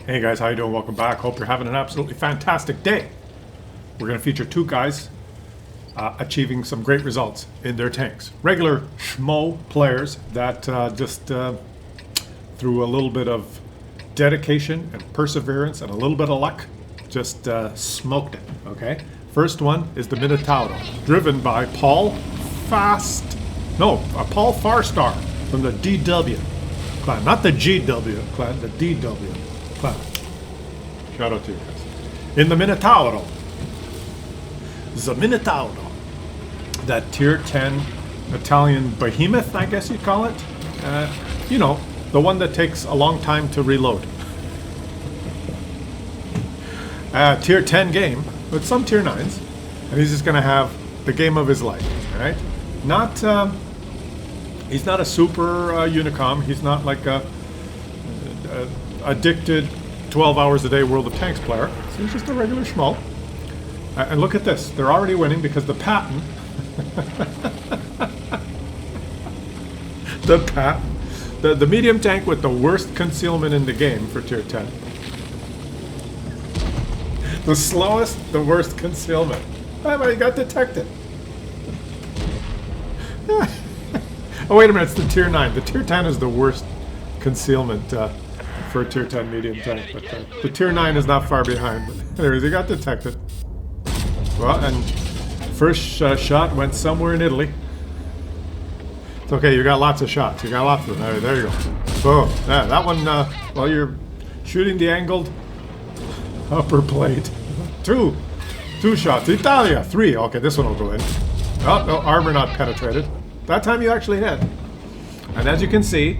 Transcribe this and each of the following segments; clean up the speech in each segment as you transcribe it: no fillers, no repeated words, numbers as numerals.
Hey guys, how you doing? Welcome back. Hope you're having an absolutely fantastic day. We're going to feature two guys achieving some great results in their tanks. Regular schmo players that through a little bit of dedication and perseverance and a little bit of luck, just smoked it, okay? First one is the Minotauro, driven by Paul Farstar from the DW clan. Not the GW clan, the DW clan. Shout out to you guys. In the Minotauro, that tier 10 Italian behemoth, I guess you'd call it. You know, the one that takes a long time to reload. Tier 10 game with some tier 9s, and he's just going to have the game of his life, all right? He's not a super unicom. He's not like a addicted 12 hours a day World of Tanks player. So he's just a regular schmo. And look at this. They're already winning because the Patton... the medium tank with the worst concealment in the game for tier 10. The slowest, the worst concealment. Oh, he got detected. Oh, wait a minute. It's the tier 9. The tier 10 is the worst concealment for a tier 10 medium tank. But the tier 9 is not far behind. But anyways, he got detected. Well, and first shot went somewhere in Italy. It's okay. You got lots of shots. You got lots of them. There you go. Boom. Yeah, that one, while you're shooting the angled upper plate. Two shots. Italia. 3. Okay, this one will go in. Oh, no, armor not penetrated. That time you actually hit. And as you can see,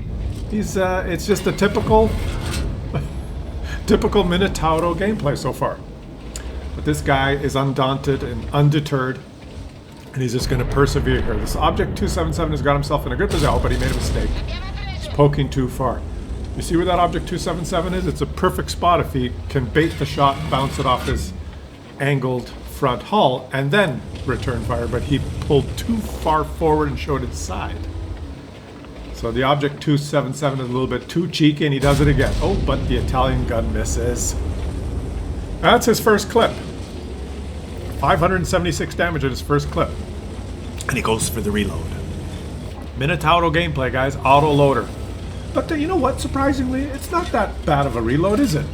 he's it's just a typical Minotauro gameplay so far. But this guy is undaunted and undeterred, and he's just going to persevere here. This Object 277 has got himself in a good position, but he made a mistake. He's poking too far. You see where that Object 277 is? It's a perfect spot if he can bait the shot, bounce it off his angled front hull, and then return fire, but he pulled too far forward and showed its side. So the Object 277 is a little bit too cheeky, and he does it again. Oh, but the Italian gun misses. That's his first clip. 576 damage at his first clip. And he goes for the reload. Minotauro gameplay, guys. Auto loader. But you know what? Surprisingly, it's not that bad of a reload, is it?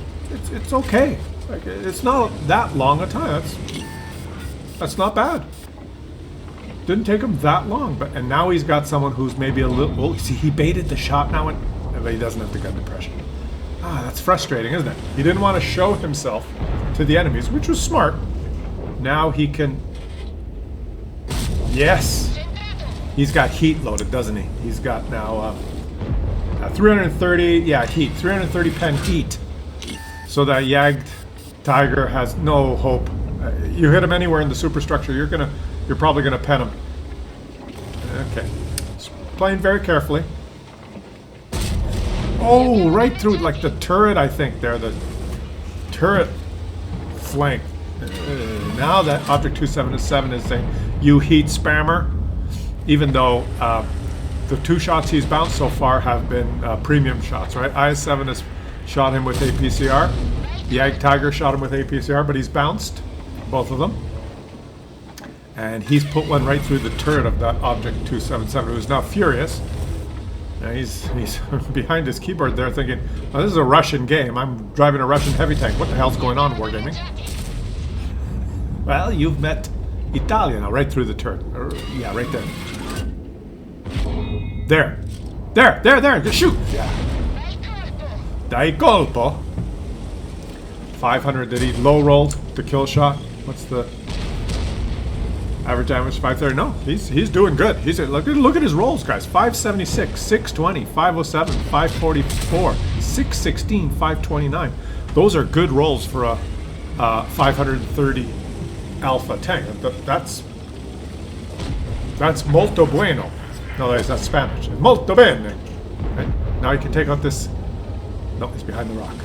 It's okay. Like, it's not that long a time. That's not bad. Didn't take him that long. And now he's got someone who's maybe a little... Well, see, he baited the shot now, but he doesn't have the gun depression. That's frustrating, isn't it? He didn't want to show himself to the enemies, which was smart. Now he can... Yes! He's got heat loaded, doesn't he? He's got now 330, heat. 330 pen heat. So that Yagged Tiger has no hope. You hit him anywhere in the superstructure, you're probably gonna pen him. Okay. Just playing very carefully. Oh, right through like the turret, I think there. The turret flank. Now that Object 277 is saying, you heat spammer, even though the 2 shots he's bounced so far have been premium shots, right? IS-7 has shot him with APCR. The Ag Tiger shot him with APCR, but he's bounced both of them. And he's put one right through the turret of that Object 277, who's now furious. Now he's behind his keyboard there thinking, oh, this is a Russian game. I'm driving a Russian heavy tank. What the hell's going on, Wargaming? Well, you've met Italia now, right through the turret. Yeah, right there. There. Just shoot. Yeah. Dai colpo. 500. Did he low rolled the kill shot? What's the average damage? 530. No, he's doing good. Look at his rolls, guys. 576, 620, 507, 544, 616, 529. Those are good rolls for a 530 alpha tank. That's molto bueno. No, that's Spanish. Molto bene. Right? Now he can take out this. No, he's behind the rock.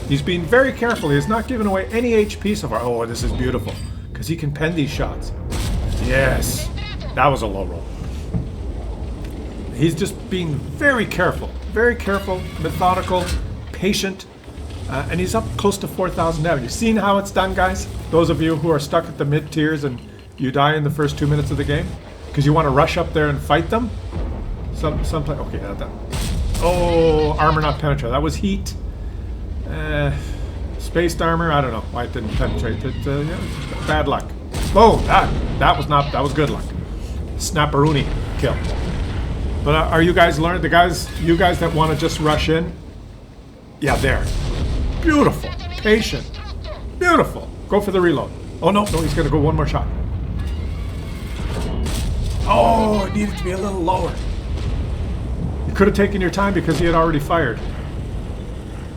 He's being very careful. He has not given away any HP so far. Oh, this is beautiful. Because he can pen these shots. Yes. That was a low roll. He's just being very careful, methodical, patient, And he's up close to 4,000 damage. You've seen how it's done, guys? Those of you who are stuck at the mid tiers and you die in the first 2 minutes of the game because you want to rush up there and fight them. Okay, that. Oh, armor not penetrate. That was heat. Spaced armor. I don't know why it didn't penetrate. Yeah, bad luck. Boom. That was good luck. Snapperoonie kill. But are you guys learning? You guys that want to just rush in? Yeah, there. Beautiful. Patient. Beautiful. Go for the reload. Oh, no, he's going to go one more shot. Oh, it needed to be a little lower. You could have taken your time because he had already fired.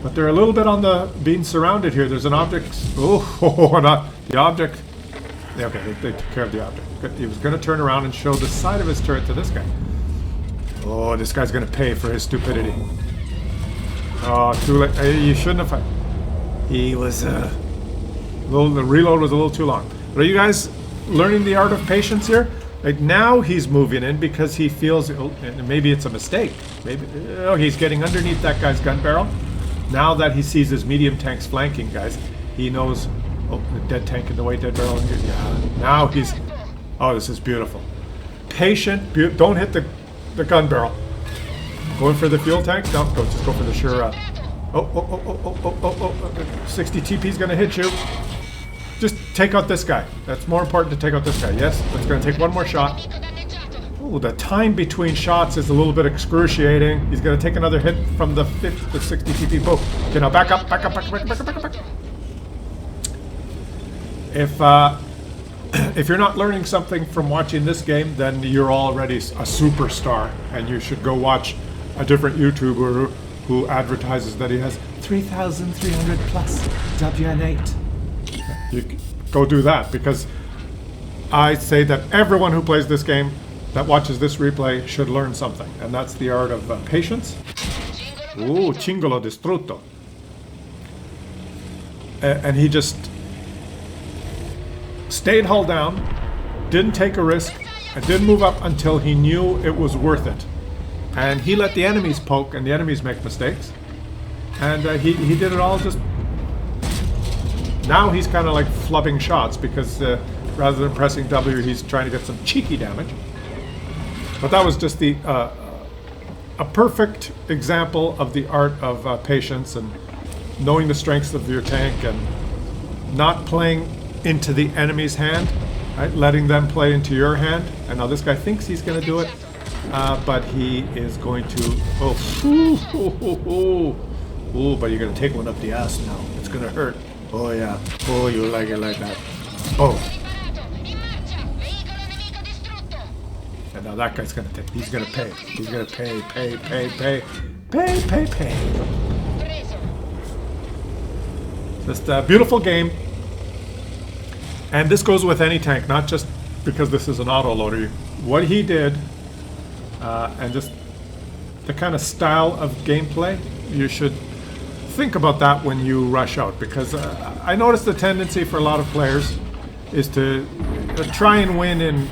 But they're a little bit on the being surrounded here. There's an object. Oh, not the object. Okay, they took care of the object. He was going to turn around and show the side of his turret to this guy. Oh, this guy's going to pay for his stupidity. Oh, too late. You shouldn't have. He was the reload was a little too long. But are you guys learning the art of patience here? Like now he's moving in because he feels maybe it's a mistake. Maybe he's getting underneath that guy's gun barrel. Now that he sees his medium tanks flanking, guys, he knows. Oh, the dead tank in the way, dead barrel. Yeah. Now he's. Oh, this is beautiful. Patient. Don't hit the gun barrel. Going for the fuel tank? No, just go for the sure. 60 TP is going to hit you. Just take out this guy. That's more important to take out this guy. Yes, that's going to take one more shot. Oh, the time between shots is a little bit excruciating. He's going to take another hit from the 60 TP. Boom. Okay, now back up. If you're not learning something from watching this game, then you're already a superstar, and you should go watch a different YouTuber who advertises that he has 3,300 plus WN8. You go do that, because I say that everyone who plays this game that watches this replay should learn something, and that's the art of patience. Ooh, cingolo distrutto. And he just stayed hull down, didn't take a risk, and didn't move up until he knew it was worth it. And he let the enemies poke and the enemies make mistakes. And he did it all just... Now he's kind of like flubbing shots because rather than pressing W, he's trying to get some cheeky damage. But that was just a perfect example of the art of patience and knowing the strengths of your tank and not playing into the enemy's hand, right? Letting them play into your hand. And now this guy thinks he's going to do it, but he is going to... Oh, but you're going to take one up the ass now. It's going to hurt. Oh, yeah. Oh, you like it like that. Oh. And now that guy's going to take... He's going to pay. He's going to pay. Just a beautiful game. And this goes with any tank, not just because this is an auto-loader. What he did, and just the kind of style of gameplay, you should think about that when you rush out. Because I noticed the tendency for a lot of players is to try and win in...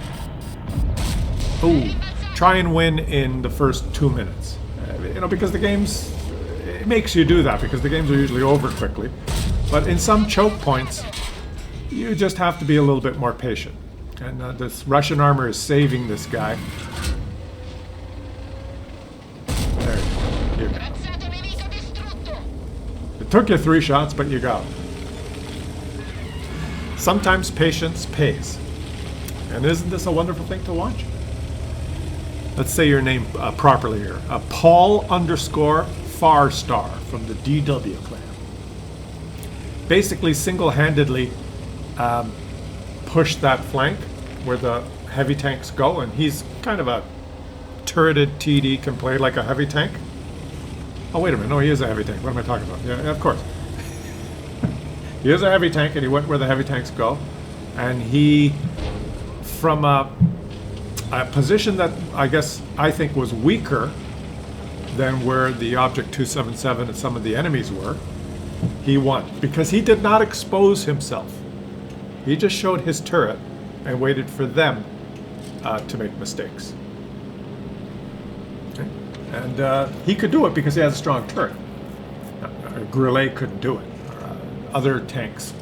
try and win in the first 2 minutes. Because the games... It makes you do that, because the games are usually over quickly. But in some choke points... You just have to be a little bit more patient. And this Russian armor is saving this guy. There you go. It took you 3 shots, but you got it. Sometimes patience pays. And isn't this a wonderful thing to watch? Let's say your name properly here. Paul_Farstar from the DW clan. Basically, single-handedly push that flank where the heavy tanks go, and he's kind of a turreted TD, can play like a heavy tank. Oh, wait a minute. No, he is a heavy tank. What am I talking about? Yeah, of course. He is a heavy tank, and he went where the heavy tanks go. And he, from a position that I think was weaker than where the Object 277 and some of the enemies were, he won. Because he did not expose himself. He just showed his turret and waited for them to make mistakes. Okay. And he could do it because he has a strong turret. Grillet couldn't do it. Other tanks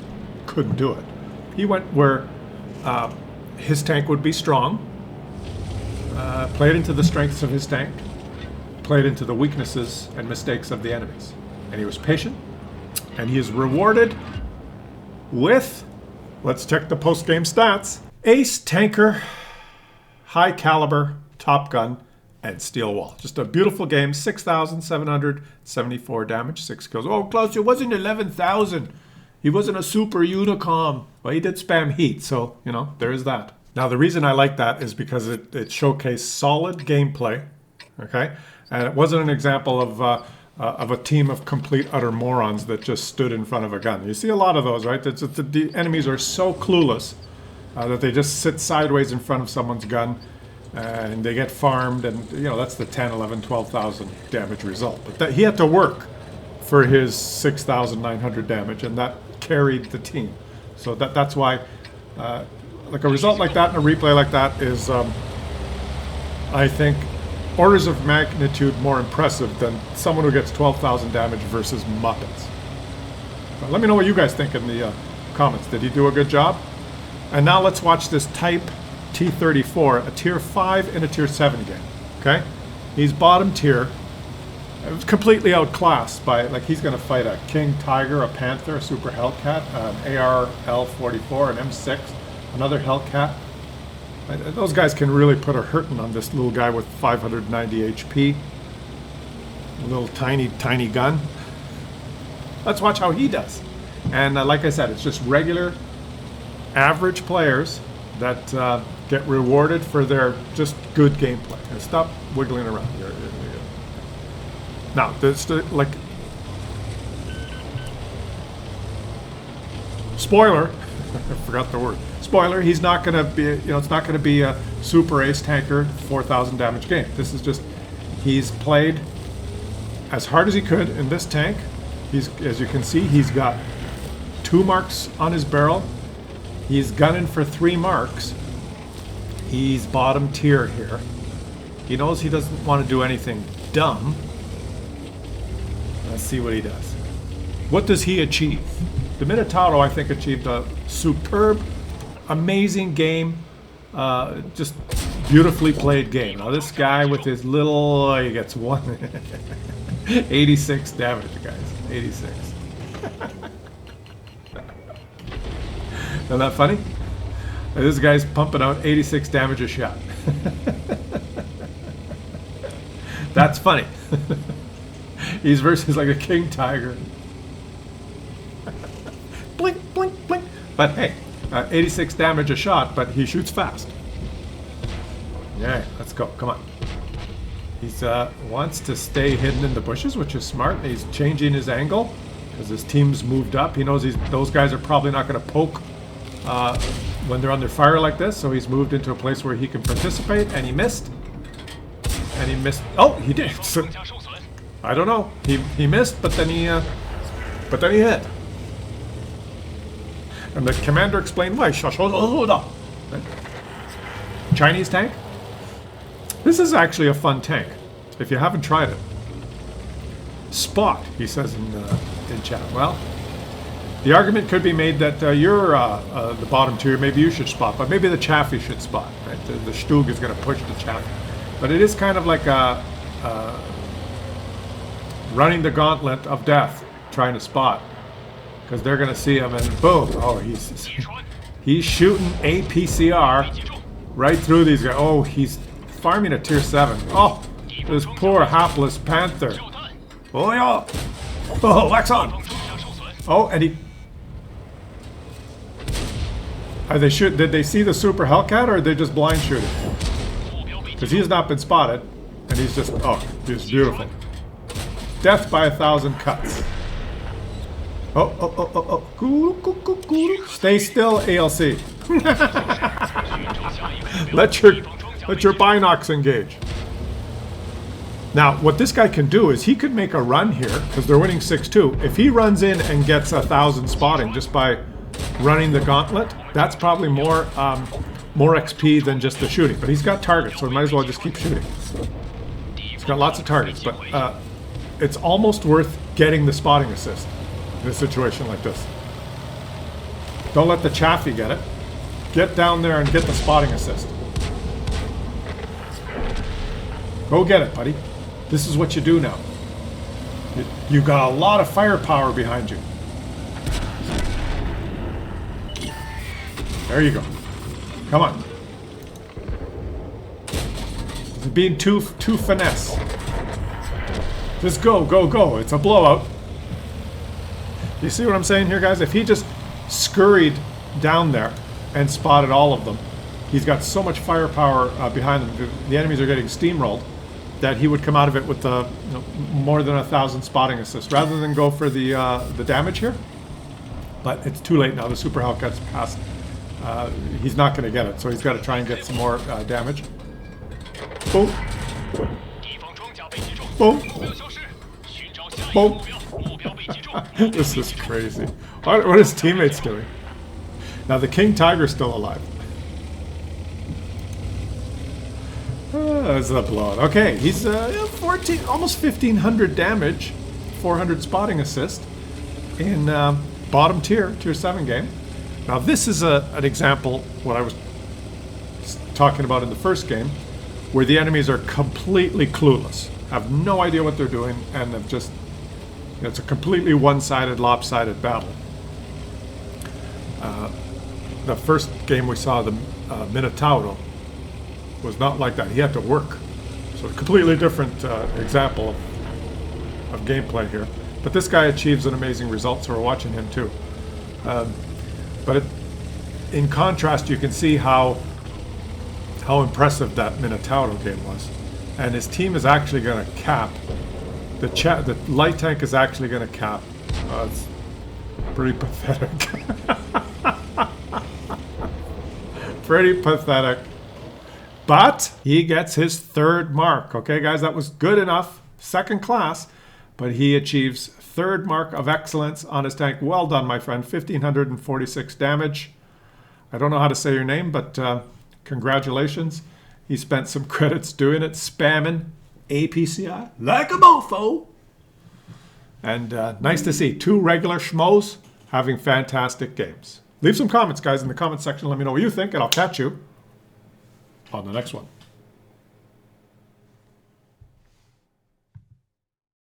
couldn't do it. He went where his tank would be strong, played into the strengths of his tank, played into the weaknesses and mistakes of the enemies. And he was patient, and he is rewarded with, let's check the post-game stats, ace, tanker, high caliber, top gun, and steel wall. Just a beautiful game. 6,774 damage, 6 kills. Oh, Claus, it wasn't 11,000. He wasn't a super unicom. Well, he did spam heat, so, you know, there is that. Now, the reason I like that is because it showcased solid gameplay, okay? And it wasn't an example of a team of complete, utter morons that just stood in front of a gun. You see a lot of those, right? The enemies are so clueless that they just sit sideways in front of someone's gun, and they get farmed, and you know that's the 10, 11, 12,000 damage result. But he had to work for his 6,900 damage, and that carried the team. So that's why, like a result like that and a replay like that is, I think, orders of magnitude more impressive than someone who gets 12,000 damage versus Muppets. But let me know what you guys think in the comments. Did he do a good job? And now let's watch this Type T-34, a tier 5 and a tier 7 game, okay? He's bottom tier. It was completely outclassed by, like, he's going to fight a King Tiger, a Panther, a Super Hellcat, an AR-L-44, an M6, another Hellcat. Those guys can really put a hurting on this little guy with 590 HP. A little tiny, tiny gun. Let's watch how he does. And like I said, it's just regular, average players that get rewarded for their just good gameplay. And stop wiggling around. Now, this like spoiler. I forgot the word. Spoiler. He's not going to be. You know, it's not going to be a super ace tanker 4,000 damage game. This is just he's played as hard as he could in this tank. He's, as you can see, he's got 2 marks on his barrel. He's gunning for 3 marks. He's bottom tier here. He knows he doesn't want to do anything dumb. Let's see what he does. What does he achieve? The Minotauro, I think, achieved a superb, amazing game. Just beautifully played game. Now this guy with his little, he gets 86 damage, guys. 86. Isn't that funny? This guy's pumping out 86 damage a shot. That's funny. He's versus like a King Tiger. Blink, blink, blink. But hey, 86 damage a shot, but he shoots fast. Yeah, let's go. Come on. He's wants to stay hidden in the bushes, which is smart. He's changing his angle because his team's moved up. He knows those guys are probably not going to poke when they're under fire like this, so he's moved into a place where he can participate, and he missed. And he missed. Oh, he did. So, I don't know. He missed, but then he hit. And the commander explained why. Chinese tank. This is actually a fun tank, if you haven't tried it. Spot, he says in chat. Well, the argument could be made that you're the bottom tier, maybe you should spot, but maybe the Chaffee should spot, right? The Stug is going to push the Chaffee. But it is kind of like running the gauntlet of death, trying to spot, because they're going to see him and boom! Oh, he's shooting APCR right through these guys. Oh, he's farming a tier 7. Oh, this poor hapless Panther. Oh yeah! Oh, wax on! Oh, and he. Are they shoot? Did they see the Super Hellcat, or are they just blind shooting? Because he has not been spotted, and he's just, oh, he's beautiful. Death by 1,000 cuts. Oh, oh, oh, oh, oh. Cool, cool, cool, cool. Stay still, ALC. Let your binocs engage. Now, what this guy can do is he could make a run here, because they're winning 6-2. If he runs in and gets 1,000 spotting just by running the gauntlet, that's probably more XP than just the shooting. But he's got targets, so he might as well just keep shooting. He's got lots of targets, but it's almost worth getting the spotting assist in a situation like this. Don't let the Chaffee get it. Get down there and get the spotting assist. Go get it, buddy. This is what you do now. You've got a lot of firepower behind you. There you go. Come on. Being too finesse. Just go, go, go. It's a blowout. You see what I'm saying here, guys? If he just scurried down there and spotted all of them, he's got so much firepower behind him. The enemies are getting steamrolled that he would come out of it with more than 1,000 spotting assists rather than go for the damage here. But it's too late now. The Super Hellcat's passed. He's not going to get it, so he's got to try and get some more damage. Boom. Boom. Boom. This is crazy. What are his teammates doing? Now the King Tiger's still alive. That's a blowout. Okay, he's 14, almost 1,500 damage, 400 spotting assist in bottom tier 7 game. Now this is an example what I was talking about in the first game, where the enemies are completely clueless, have no idea what they're doing, and have just, it's a completely one-sided, lopsided battle. The first game we saw, the Minotauro, was not like that. He had to work. So a completely different example of gameplay here. But this guy achieves an amazing result, so we're watching him too. In contrast, you can see how impressive that Minotauro game was. And his team is actually going to cap. The light tank is actually going to cap. It's pretty pathetic. Pretty pathetic. But he gets his 3rd mark. Okay, guys, that was good enough. 2nd class. But he achieves 3rd mark of excellence on his tank. Well done, my friend. 1,546 damage. I don't know how to say your name, but congratulations. He spent some credits doing it, spamming APCI like a mofo. And nice to see 2 regular schmoes having fantastic games. Leave some comments, guys, in the comment section. Let me know what you think, and I'll catch you on the next one.